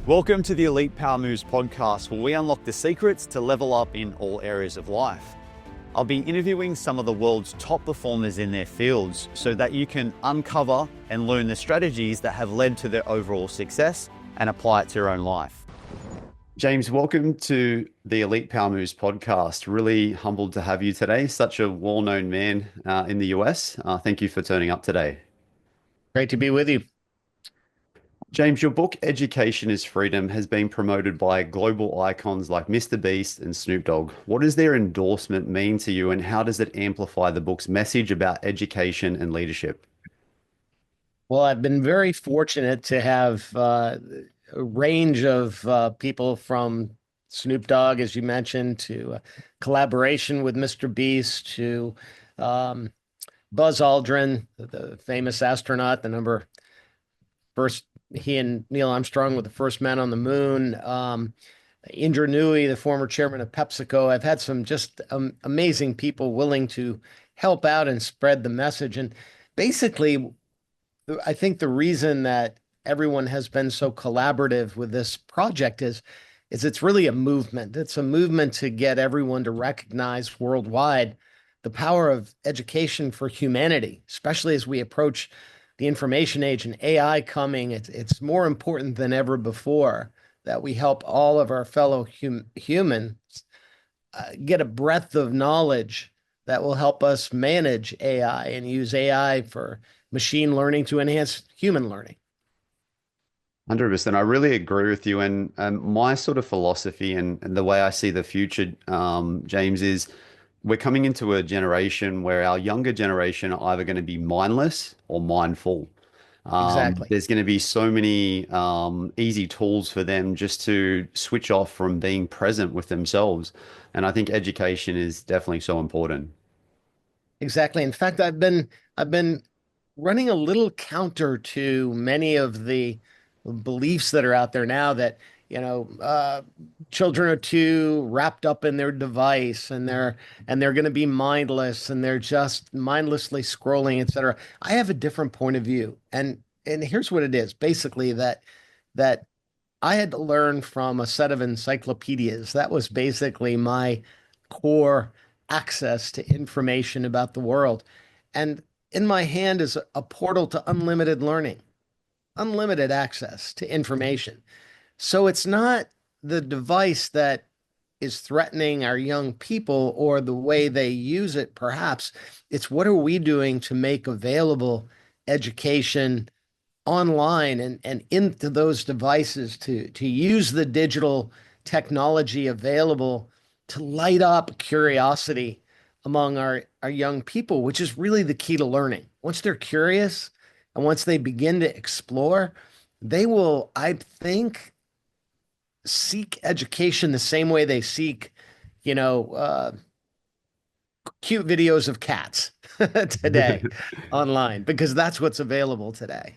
Welcome to the Elite Power Moves podcast, where we unlock the secrets to level up in all areas of life. I'll be interviewing some of the world's top performers in their fields so that you can uncover and learn the strategies that have led to their overall success and apply it to your own life. James, welcome to the Elite Power Moves podcast. Really humbled to have you today. Such a well-known man in the US. Thank you for turning up today. Great to be with you. James, your book, Education is Freedom, has been promoted by global icons like Mr. Beast and Snoop Dogg. What does their endorsement mean to you, and how does it amplify the book's message about education and leadership? Well, I've been very fortunate to have a range of people from Snoop Dogg, as you mentioned, to collaboration with Mr. Beast, to Buzz Aldrin, the famous astronaut, first, he and Neil Armstrong were the first men on the moon. Indra Nooyi, the former chairman of PepsiCo. I've had some just amazing people willing to help out and spread the message. And basically, I think the reason that everyone has been so collaborative with this project is it's really a movement. It's a movement to get everyone to recognize worldwide the power of education for humanity, especially as we approach the information age and AI coming. It's more important than ever before that we help all of our fellow humans get a breadth of knowledge that will help us manage AI and use AI for machine learning to enhance human learning. 100%. I really agree with you. And my sort of philosophy and the way I see the future, James, is we're coming into a generation where our younger generation are either going to be mindless or mindful. Exactly. There's going to be so many easy tools for them just to switch off from being present with themselves. And I think education is definitely so important. Exactly. In fact, I've been running a little counter to many of the beliefs that are out there now that, children are too wrapped up in their device and they're going to be mindless and they're just mindlessly scrolling, etc. I have a different point of view. And here's what it is. Basically that I had to learn from a set of encyclopedias. That was basically my core access to information about the world. And in my hand is a portal to unlimited learning, unlimited access to information. So it's not the device that is threatening our young people or the way they use it, perhaps. It's what are we doing to make available education online and into those devices to use the digital technology available to light up curiosity among our young people, which is really the key to learning. Once they're curious and once they begin to explore, they will, I think, seek education the same way they seek, you know, uh, cute videos of cats today online, because that's what's available today.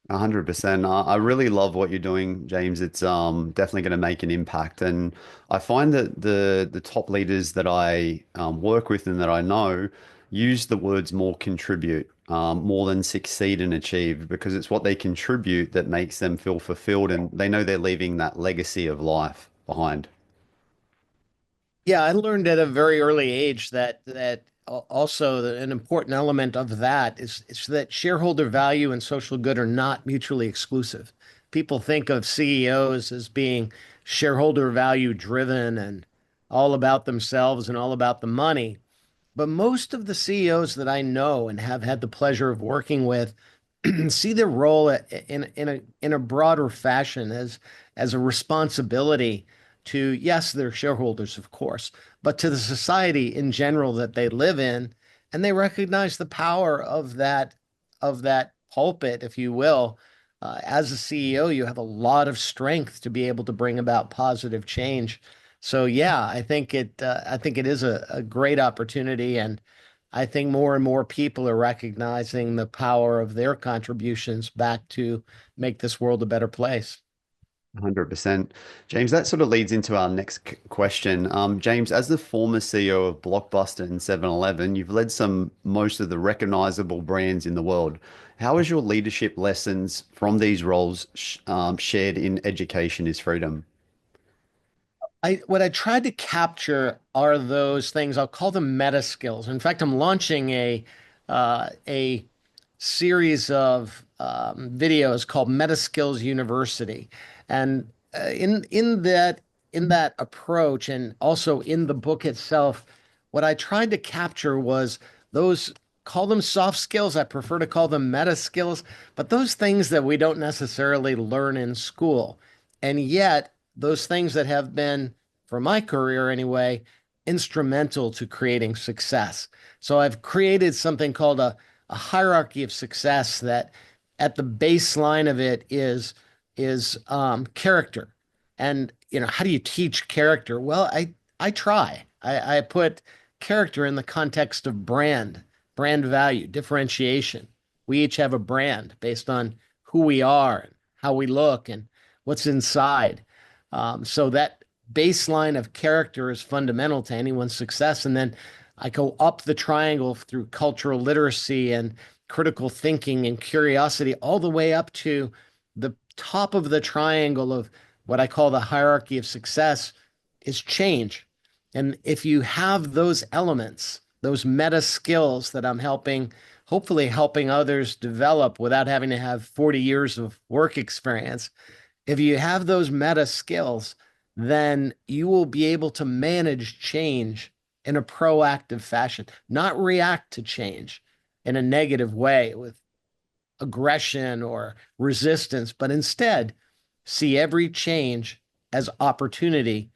100%. I really love what you're doing, James. It's definitely going to make an impact. And I find that the top leaders that I work with and that I know use the words more contribute, more than succeed and achieve, because it's what they contribute that makes them feel fulfilled, and they know they're leaving that legacy of life behind. Yeah, I learned at a very early age also an important element of that is that shareholder value and social good are not mutually exclusive. People think of CEOs as being shareholder value driven and all about themselves and all about the money. But most of the CEOs that I know and have had the pleasure of working with see their role in a broader fashion as a responsibility to, yes, their shareholders, of course, but to the society in general that they live in, and they recognize the power of that pulpit, if you will. As a CEO, you have a lot of strength to be able to bring about positive change. So yeah, I think it is a great opportunity, and I think more and more people are recognizing the power of their contributions back to make this world a better place. 100%. James, that sort of leads into our next question. James, as the former CEO of Blockbuster and 7-Eleven, you've led some most of the recognizable brands in the world. How has your leadership lessons from these roles shared in Education is Freedom? I what I tried to capture are those things. I'll call them meta skills. In fact, I'm launching a series of videos called Meta Skills University, and in that approach, and also in the book itself, what I tried to capture was those. Call them soft skills. I prefer to call them meta skills, but those things that we don't necessarily learn in school. And yet, those things that have been, for my career anyway, instrumental to creating success. So I've created something called a hierarchy of success that at the baseline of it is character. And how do you teach character? Well, I try. I put character in the context of brand value, differentiation. We each have a brand based on who we are, and how we look, and what's inside. So that baseline of character is fundamental to anyone's success. And then I go up the triangle through cultural literacy and critical thinking and curiosity, all the way up to the top of the triangle of what I call the hierarchy of success is change. And if you have those elements, those meta skills that I'm hopefully helping others develop without having to have 40 years of work experience, if you have those meta skills, then you will be able to manage change in a proactive fashion, not react to change in a negative way with aggression or resistance, but instead see every change as opportunity.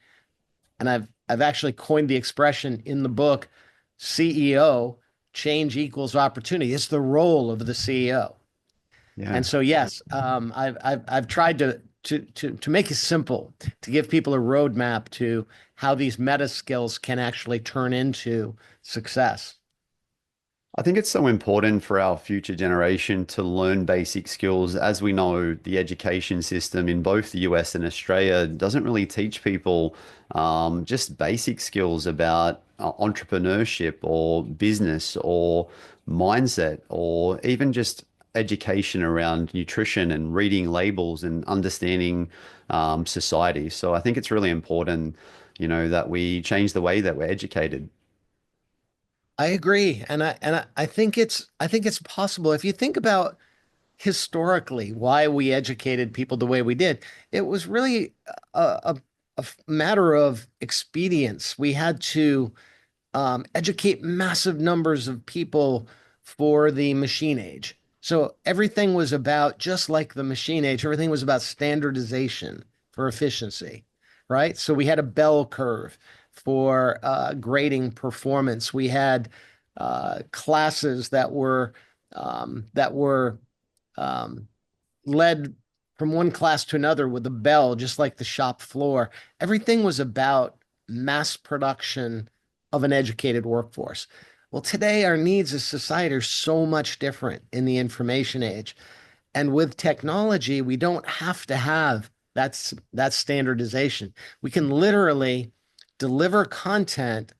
And I've actually coined the expression in the book, CEO, change equals opportunity. It's the role of the CEO. Yeah. And so, yes, I've tried to make it simple, to give people a roadmap to how these meta skills can actually turn into success. I think it's so important for our future generation to learn basic skills. As we know, the education system in both the US and Australia doesn't really teach people just basic skills about entrepreneurship or business or mindset or even just education around nutrition and reading labels and understanding society. So I think it's really important, that we change the way that we're educated. I agree, and I think it's possible. If you think about historically why we educated people the way we did, it was really a matter of expedience. We had to educate massive numbers of people for the machine age. So everything was about, just like the machine age, everything was about standardization for efficiency, right? So we had a bell curve for grading performance. We had classes that were um, led from one class to another with a bell, just like the shop floor. Everything was about mass production of an educated workforce. Well, today our needs as society are so much different in the information age. And with technology, we don't have to have that standardization. We can literally deliver content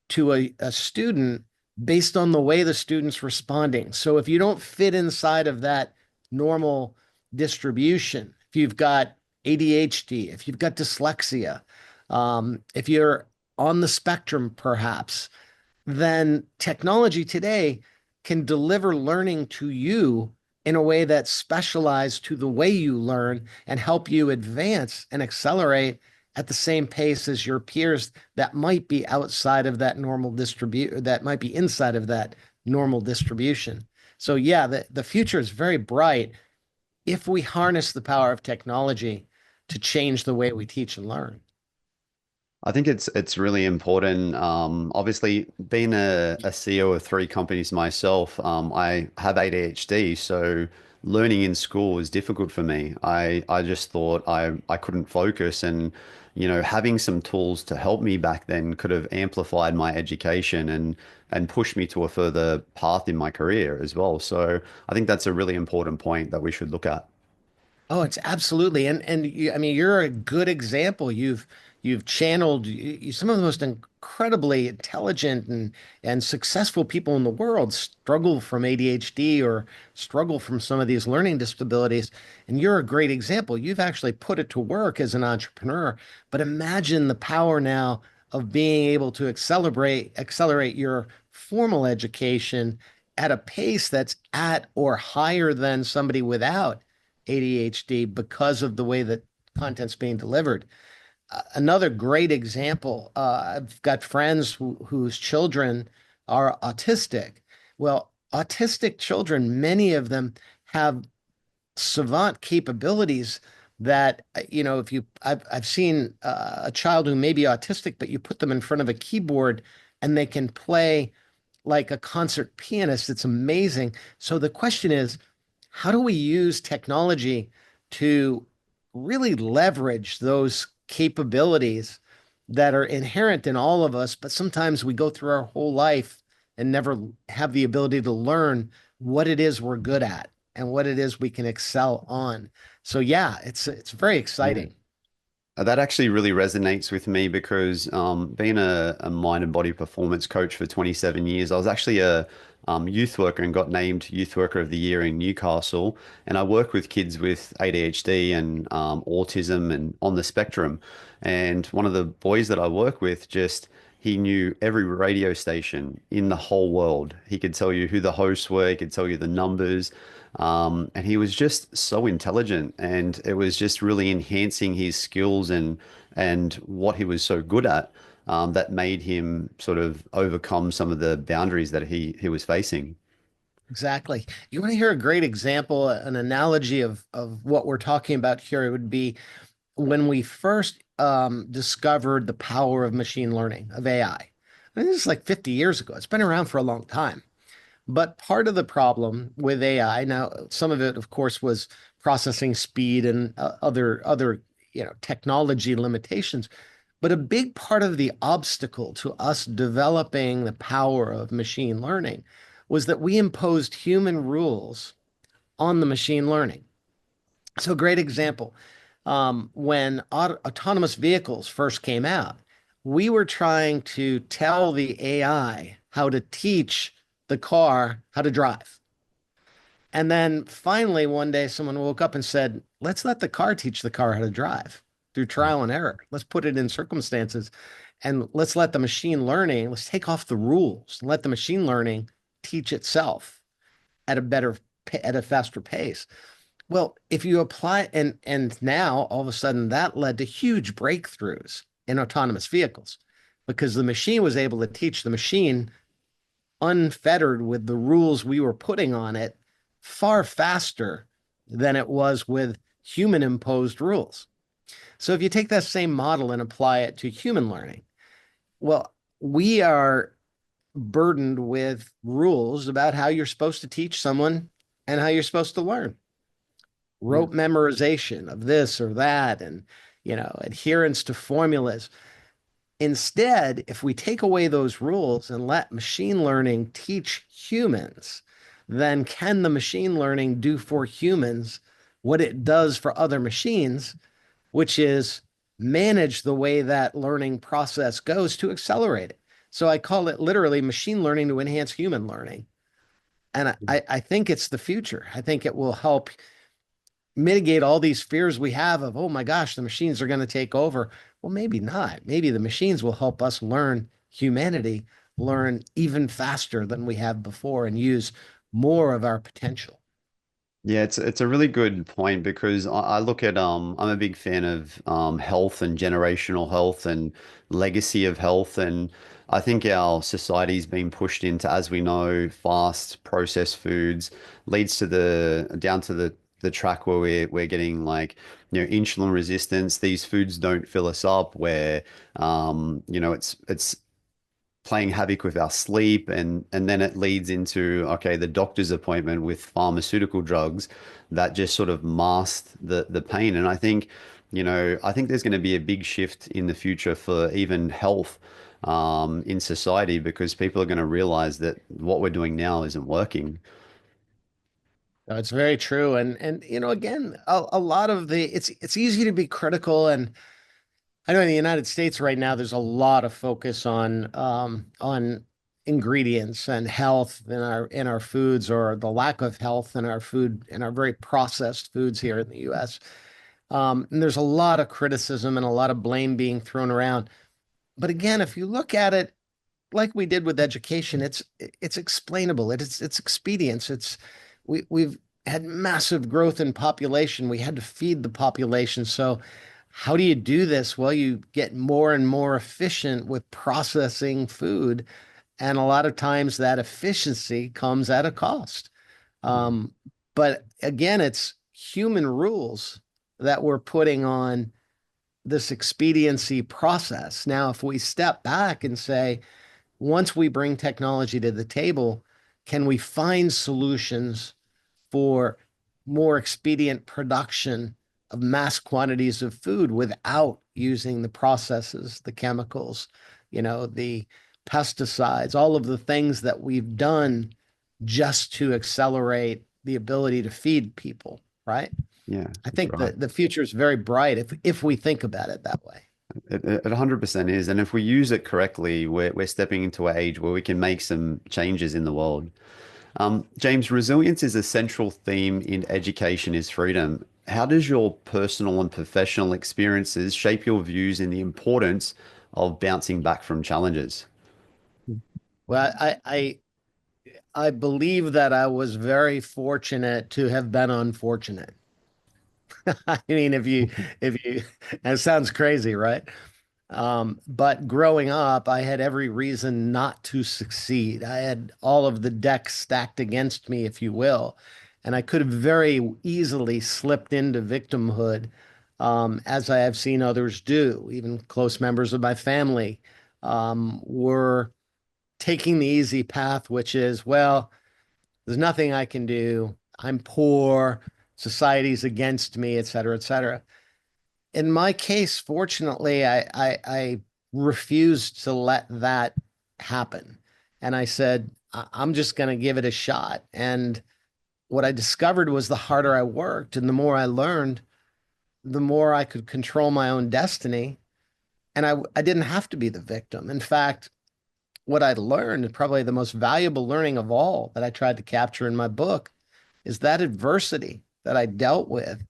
to a student based on the way the student's responding. So if you don't fit inside of that normal distribution, if you've got ADHD, if you've got dyslexia, if you're on the spectrum, perhaps, then technology today can deliver learning to you in a way that's specialized to the way you learn and help you advance and accelerate at the same pace as your peers that might be outside of that normal distribute that might be inside of that normal distribution. So yeah, the future is very bright if we harness the power of technology to change the way we teach and learn. I think it's really important. Obviously, being a CEO of three companies myself, I have ADHD, so learning in school was difficult for me. I just thought I couldn't focus, and having some tools to help me back then could have amplified my education and pushed me to a further path in my career as well. So I think that's a really important point that we should look at. Oh, it's absolutely. And I mean, you're a good example. You've channeled some of the most incredibly intelligent and successful people in the world struggle from ADHD or struggle from some of these learning disabilities. And you're a great example. You've actually put it to work as an entrepreneur. But imagine the power now of being able to accelerate your formal education at a pace that's at or higher than somebody without ADHD because of the way that content's being delivered. Another great example, I've got friends whose children are autistic. Well, autistic children, many of them have savant capabilities that, if I've seen a child who may be autistic, but you put them in front of a keyboard and they can play like a concert pianist. It's amazing. So the question is, how do we use technology to really leverage those capabilities that are inherent in all of us, but sometimes we go through our whole life and never have the ability to learn what it is we're good at and what it is we can excel on. So yeah, it's very Yeah. exciting. That actually really resonates with me because being a mind and body performance coach for 27 years, I was actually a youth worker and got named Youth Worker of the Year in Newcastle. And I work with kids with ADHD and autism and on the spectrum. And one of the boys that I work with just he knew every radio station in the whole world. He could tell you who the hosts were, he could tell you the numbers. And he was just so intelligent, and it was just really enhancing his skills and what he was so good at, that made him sort of overcome some of the boundaries that he was facing. Exactly. You want to hear a great example, an analogy of what we're talking about here? It would be when we first discovered the power of machine learning, of AI. Mean, this is like 50 years ago. It's been around for a long time. But part of the problem with AI, now some of it, of course, was processing speed and other technology limitations. But a big part of the obstacle to us developing the power of machine learning was that we imposed human rules on the machine learning. So, great example. When autonomous vehicles first came out, we were trying to tell the AI how to teach the car how to drive. And then finally, one day, someone woke up and said, let's let the car teach the car how to drive through trial and error. Let's put it in circumstances and let's let the machine learning, let's take off the rules and let the machine learning teach itself at at a faster pace. Well, if you apply and now all of a sudden that led to huge breakthroughs in autonomous vehicles because the machine was able to teach the machine unfettered with the rules we were putting on it far faster than it was with human imposed rules. So if you take that same model and apply it to human learning, well, we are burdened with rules about how you're supposed to teach someone and how you're supposed to learn. Yeah. Rote memorization of this or that and adherence to formulas. Instead, if we take away those rules and let machine learning teach humans, then can the machine learning do for humans what it does for other machines, which is manage the way that learning process goes to accelerate it? So I call it literally machine learning to enhance human learning. And I think it's the future. I think it will help mitigate all these fears we have of, oh my gosh, the machines are going to take over. Well, maybe not. Maybe the machines will help us learn humanity, learn even faster than we have before, and use more of our potential. Yeah, it's a really good point because I look at I'm a big fan of health and generational health and legacy of health, and I think our society's been pushed into, as we know, fast processed foods leads to the down to the track where we're getting like, insulin resistance. These foods don't fill us up, where it's playing havoc with our sleep, and then it leads into, okay, the doctor's appointment with pharmaceutical drugs that just sort of mask the pain. And I think there's going to be a big shift in the future for even health in society, because people are going to realize that what we're doing now isn't working. It's very true. And again, a lot of it's easy to be critical. And I know in the United States right now, there's a lot of focus on ingredients and health in our foods, or the lack of health in our food, in our very processed foods here in the US. And there's a lot of criticism and a lot of blame being thrown around. But again, if you look at it like we did with education, it's explainable. It's expedience. We've had massive growth in population. We had to feed the population. So how do you do this? Well, you get more and more efficient with processing food, and a lot of times that efficiency comes at a cost. Mm. Um, but again, it's human rules that we're putting on this expediency process. Now, if we step back and say, once we bring technology to the table, can we find solutions for more expedient production of mass quantities of food without using the processes, the chemicals, the pesticides, all of the things that we've done just to accelerate the ability to feed people, right? Yeah, I that's think right. the future is very bright if we think about it that way. It 100% is. And if we use it correctly, we're stepping into an age where we can make some changes in the world. James, resilience is a central theme in Education is Freedom. How does your personal and professional experiences shape your views in the importance of bouncing back from challenges? Well, I believe that I was very fortunate to have been unfortunate. I mean, if you that sounds crazy, right? But growing up, I had every reason not to succeed. I had all of the decks stacked against me, if you will, and I could have very easily slipped into victimhood, as I have seen others do. Even close members of my family were taking the easy path, which is, well, there's nothing I can do. I'm poor. Society's against me, et cetera, et cetera. In my case, fortunately, I refused to let that happen. And I said, I'm just going to give it a shot. And what I discovered was the harder I worked and the more I learned, the more I could control my own destiny. And I didn't have to be the victim. In fact, what I learned, and probably the most valuable learning of all that I tried to capture in my book, is that adversity that I dealt with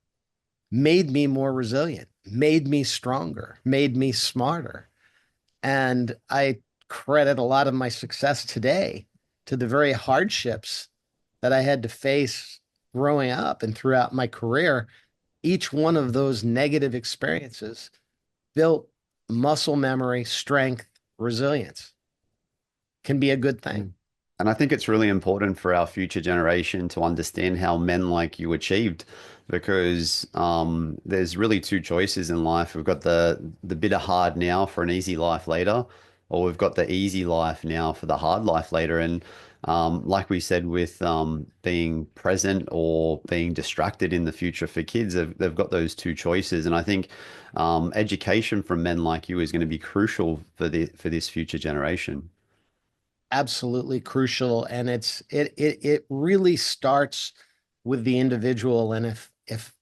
made me more resilient, made me stronger, made me smarter. And I credit a lot of my success today to the very hardships that I had to face growing up and throughout my career. Each one of those negative experiences built muscle memory, strength, resilience. Can be a good Yeah. thing. And I think it's really important for our future generation to understand how men like you achieved, because there's really two choices in life. We've got the bitter hard now for an easy life later, or we've got the easy life now for the hard life later. And like we said, with being present or being distracted in the future for kids, they've got those two choices. And I think education from men like you is going to be crucial for for this future generation. Absolutely crucial. And it really starts with the individual. And if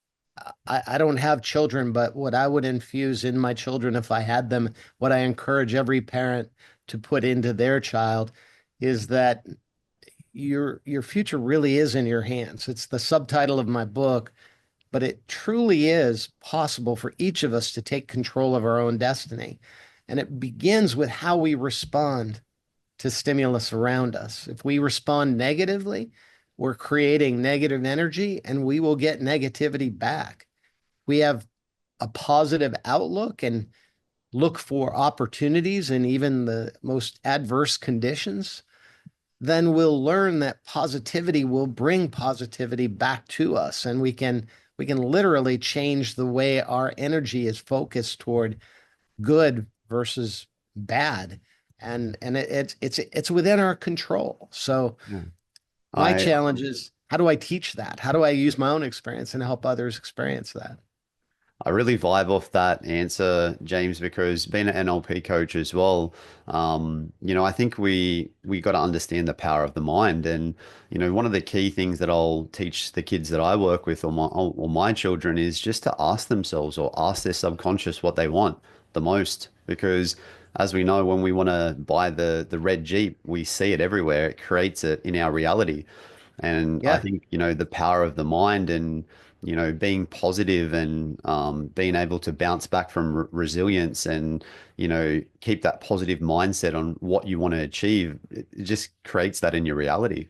I don't have children, but what I would infuse in my children if I had them, what I encourage every parent to put into their child is that your future really is in your hands. It's the subtitle of my book, but it truly is possible for each of us to take control of our own destiny. And it begins with how we respond to stimulus around us. If we respond negatively, we're creating negative energy and we will get negativity back. We have a positive outlook and look for opportunities in even the most adverse conditions, then we'll learn that positivity will bring positivity back to us, and we can literally change the way our energy is focused toward good versus bad. And it's within our control. So Yeah. my I challenge is, how do I teach that? How do I use my own experience and help others experience that? I really vibe off that answer, James, because being an NLP coach as well, I think we got to understand the power of the mind. And one of the key things that I'll teach the kids that I work with, or my children, is just to ask themselves or ask their subconscious what they want the most. Because as we know, when we want to buy the red Jeep, we see it everywhere. It creates it in our reality. And I Yeah. think, the power of the mind and, being positive and being able to bounce back from resilience and, keep that positive mindset on what you want to achieve, it just creates that in your reality.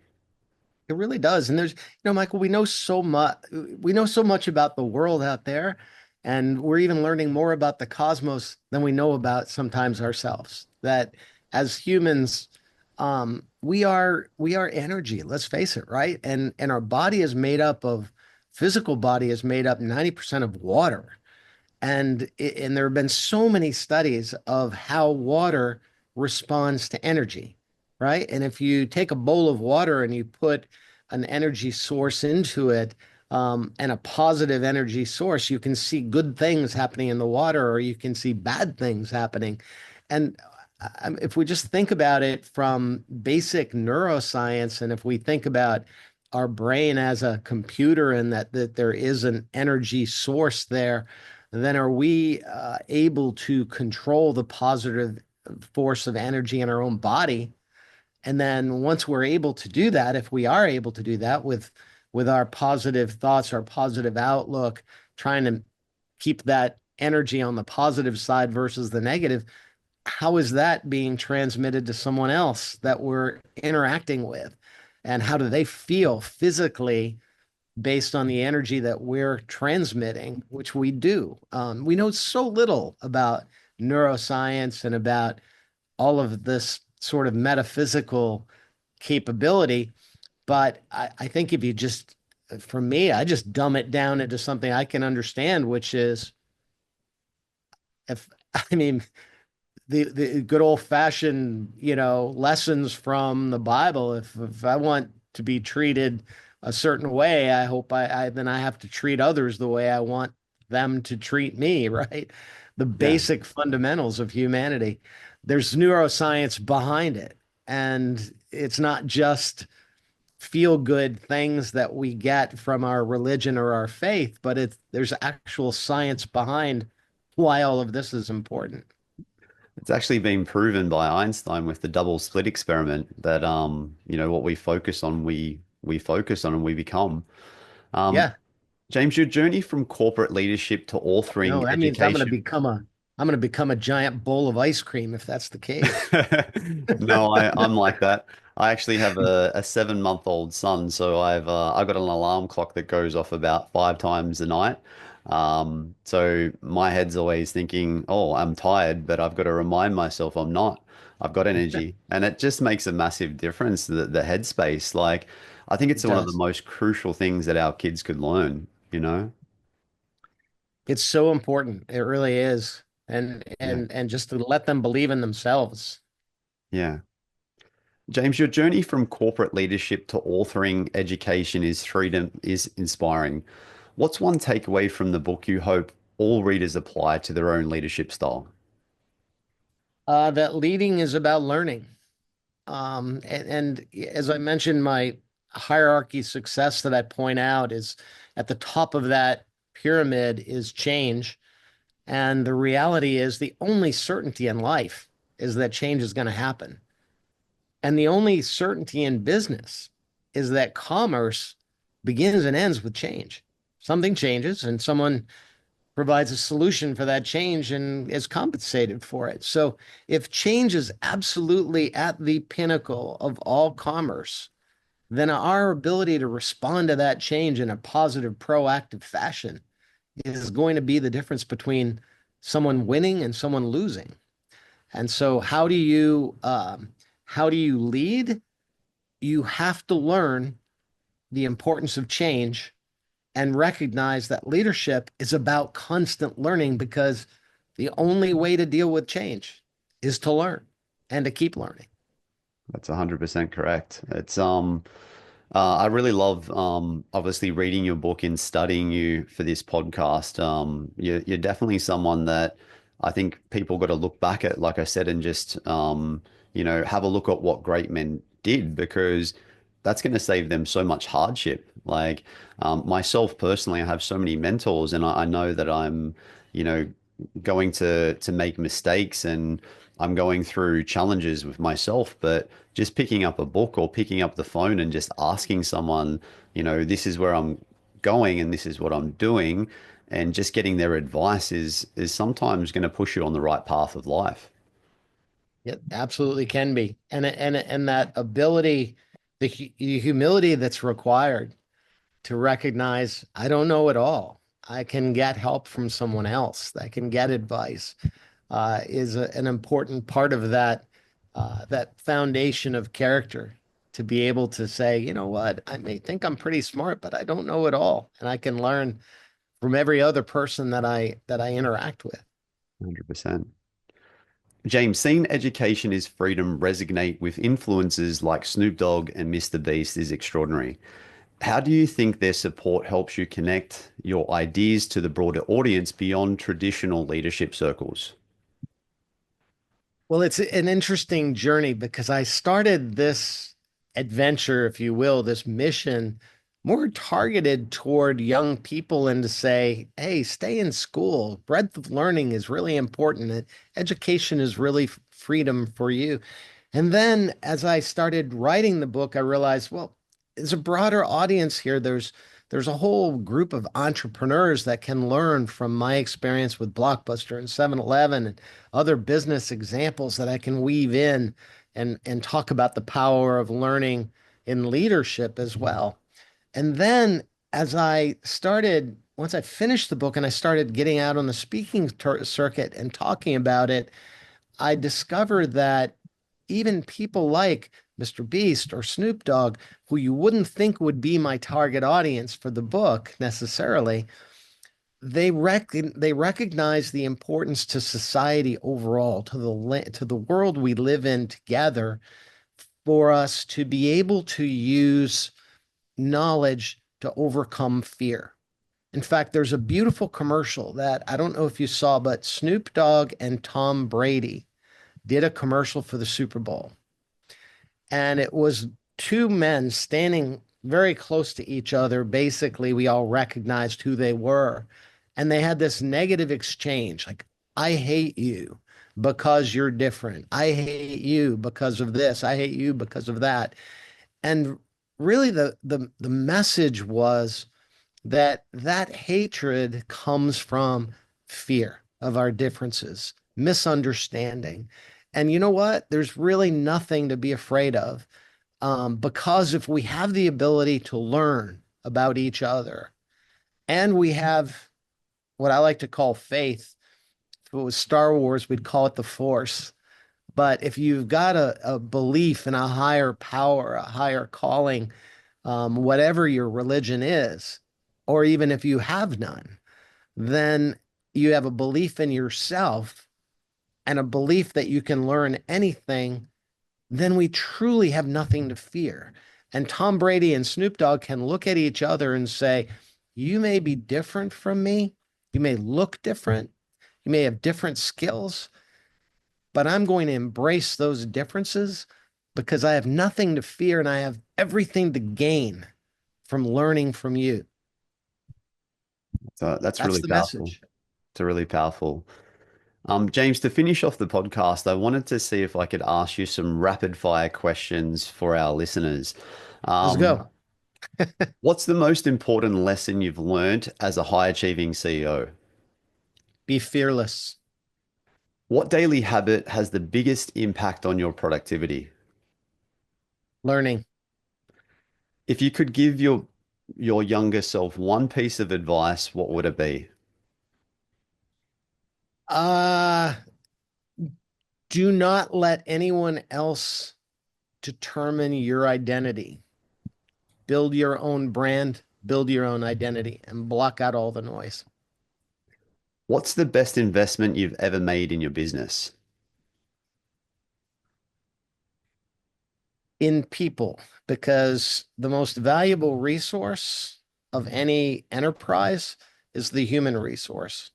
It really does. And Michael, we know so much about the world out there, and we're even learning more about the cosmos than we know about sometimes ourselves. That as humans, we are energy, let's face it, right? And our body is made up of physical body is made up 90% of water. And there have been so many studies of how water responds to energy, right? And if you take a bowl of water and you put an energy source into it, and a positive energy source, you can see good things happening in the water, or you can see bad things happening. And if we just think about it from basic neuroscience, and if we think about our brain as a computer and that there is an energy source there, then are we able to control the positive force of energy in our own body? And then once we're able to do that, if we are able to do that with our positive thoughts, our positive outlook, trying to keep that energy on the positive side versus the negative, how is that being transmitted to someone else that we're interacting with? And how do they feel physically based on the energy that we're transmitting, which we do? We know so little about neuroscience and about all of this sort of metaphysical capability. But I think if you just, for me, I just dumb it down into something I can understand, which is if, I mean, the good old fashioned, lessons from the Bible. If I want to be treated a certain way, I hope then I have to treat others the way I want them to treat me, right? The Yeah. basic fundamentals of humanity. There's neuroscience behind it. And it's not just feel good things that we get from our religion or our faith, but there's actual science behind why all of this is important. It's actually been proven by Einstein with the double slit experiment that what we focus on, we focus on and we become. Um, Yeah. James, your journey from corporate leadership to authoring No, that means education. I'm gonna become a giant bowl of ice cream if that's the case. No, I'm like that. I actually have a 7-month-old son, so I've got an alarm clock that goes off about 5 times a night. So my head's always thinking, "Oh, I'm tired," but I've got to remind myself I'm not. I've got energy, and it just makes a massive difference. The headspace, like, I think it's It one of the does. most crucial things that our kids could learn. You know? It's so important. It really is. Yeah, And just to let them believe in themselves. yeah. James, your journey from corporate leadership to authoring education is freedom is inspiring. What's one takeaway from the book you hope all readers apply to their own leadership style? That leading is about learning. And as I mentioned, my hierarchy success that I point out is at the top of that pyramid is change. And the reality is the only certainty in life is that change is going to happen. And the only certainty in business is that commerce begins and ends with change. Something changes and someone provides a solution for that change and is compensated for it. So if change is absolutely at the pinnacle of all commerce, then our ability to respond to that change in a positive, proactive fashion is going to be the difference between someone winning and someone losing. And so how do you lead? You have to learn the importance of change and recognize that leadership is about constant learning, because the only way to deal with change is to learn and to keep learning. That's 100% correct. I really love obviously reading your book and studying you for this podcast. You're definitely someone that I think people got to look back at, like I said, and just have a look at what great men did because that's going to save them so much hardship. Like myself personally, I have so many mentors, and I know that I'm, you know, going to make mistakes and I'm going through challenges with myself, but just picking up a book or picking up the phone and just asking someone, this is where I'm going and this is what I'm doing, and just getting their advice is sometimes going to push you on the right path of life. It absolutely can be. And that ability, the humility that's required to recognize I don't know it all. I can get help from someone else. I can get advice. Is an important part of that foundation of character to be able to say, you know what, I may think I'm pretty smart, but I don't know it all, and I can learn from every other person that I interact with. 100%. James, seeing education is freedom resonate with influencers like Snoop Dogg and Mr. Beast is extraordinary. How do you think their support helps you connect your ideas to the broader audience beyond traditional leadership circles? Well, it's an interesting journey because I started this adventure, if you will, this mission more targeted toward young people and to say, hey, stay in school. Breadth of learning is really important. Education is really freedom for you. And then as I started writing the book, I realized, well, there's a broader audience here. There's a whole group of entrepreneurs that can learn from my experience with Blockbuster and 7-Eleven and other business examples that I can weave in and talk about the power of learning in leadership as well. And then once I finished the book and I started getting out on the speaking circuit and talking about it, I discovered that even people like Mr. Beast or Snoop Dogg, who you wouldn't think would be my target audience for the book necessarily, they recognize the importance to society overall, to the world we live in together, for us to be able to use knowledge to overcome fear. In fact, there's a beautiful commercial that I don't know if you saw, but Snoop Dogg and Tom Brady did a commercial for the Super Bowl. And it was two men standing very close to each other. Basically, we all recognized who they were. And they had this negative exchange like, I hate you because you're different. I hate you because of this. I hate you because of that. And really, the message was that hatred comes from fear of our differences, misunderstanding. And you know what? There's really nothing to be afraid of, because if we have the ability to learn about each other and we have what I like to call faith, if it was Star Wars, we'd call it the Force. But if you've got a belief in a higher power, a higher calling, whatever your religion is, or even if you have none, then you have a belief in yourself and a belief that you can learn anything, then we truly have nothing to fear. And Tom Brady and Snoop Dogg can look at each other and say, you may be different from me. You may look different. You may have different skills, but I'm going to embrace those differences because I have nothing to fear and I have everything to gain from learning from you. So that's That's really the powerful. message. It's really powerful. James, to finish off the podcast, I wanted to see if I could ask you some rapid fire questions for our listeners. Let's Um, go. what's the most important lesson you've learned as a high achieving CEO? Be fearless. What daily habit has the biggest impact on your productivity? Learning. If you could give your younger self one piece of advice, what would it be? Uh, do not let anyone else determine your identity. Build your own brand, build your own identity, and block out all the noise. What's the best investment you've ever made in your business? In people, because the most valuable resource of any enterprise is the human resource.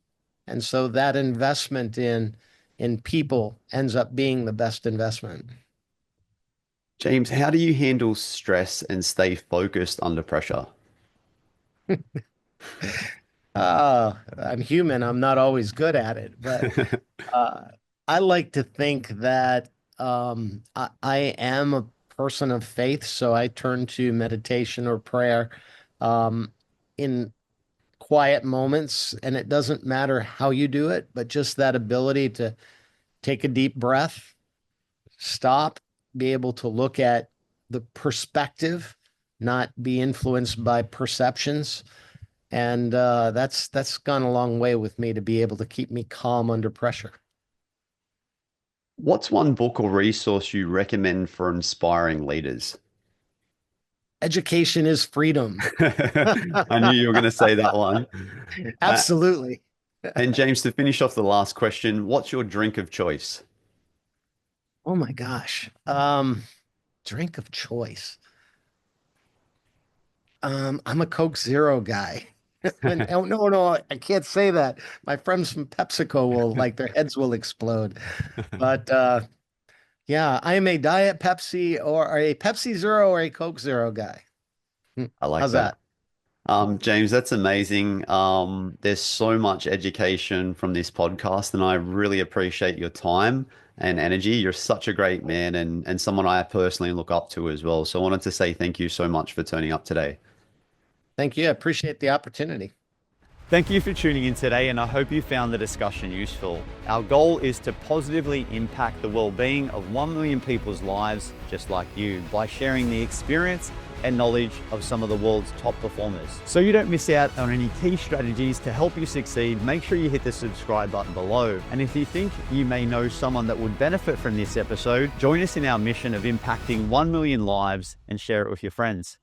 And so that investment in people ends up being the best investment. James, how do you handle stress and stay focused under pressure? I'm human. I'm not always good at it, but uh, I like to think that I am a person of faith, so I turn to meditation or prayer um, in quiet moments, and it doesn't matter how you do it, but just that ability to take a deep breath, stop, be able to look at the perspective, not be influenced by perceptions. And that's gone a long way with me to be able to keep me calm under pressure. What's one book or resource you recommend for inspiring leaders? Education is freedom. I knew you were going to say that one. Uh, Absolutely. and James, to finish off the last question, what's your drink of choice? Oh my gosh. Drink of choice. I'm a Coke Zero guy. And oh no, no, I can't say that. My friends from PepsiCo will like their heads will explode. But yeah, I am a Diet Pepsi or a Pepsi Zero or a Coke Zero guy. I like How's that. that? James, that's amazing. There's so much education from this podcast, and I really appreciate your time and energy. You're such a great man and someone I personally look up to as well. So I wanted to say thank you so much for turning up today. Thank you. I appreciate the opportunity. Thank you for tuning in today, and I hope you found the discussion useful. Our goal is to positively impact the well-being of 1 million people's lives just like you by sharing the experience and knowledge of some of the world's top performers. So you don't miss out on any key strategies to help you succeed, make sure you hit the subscribe button below. And if you think you may know someone that would benefit from this episode, join us in our mission of impacting 1 million lives and share it with your friends.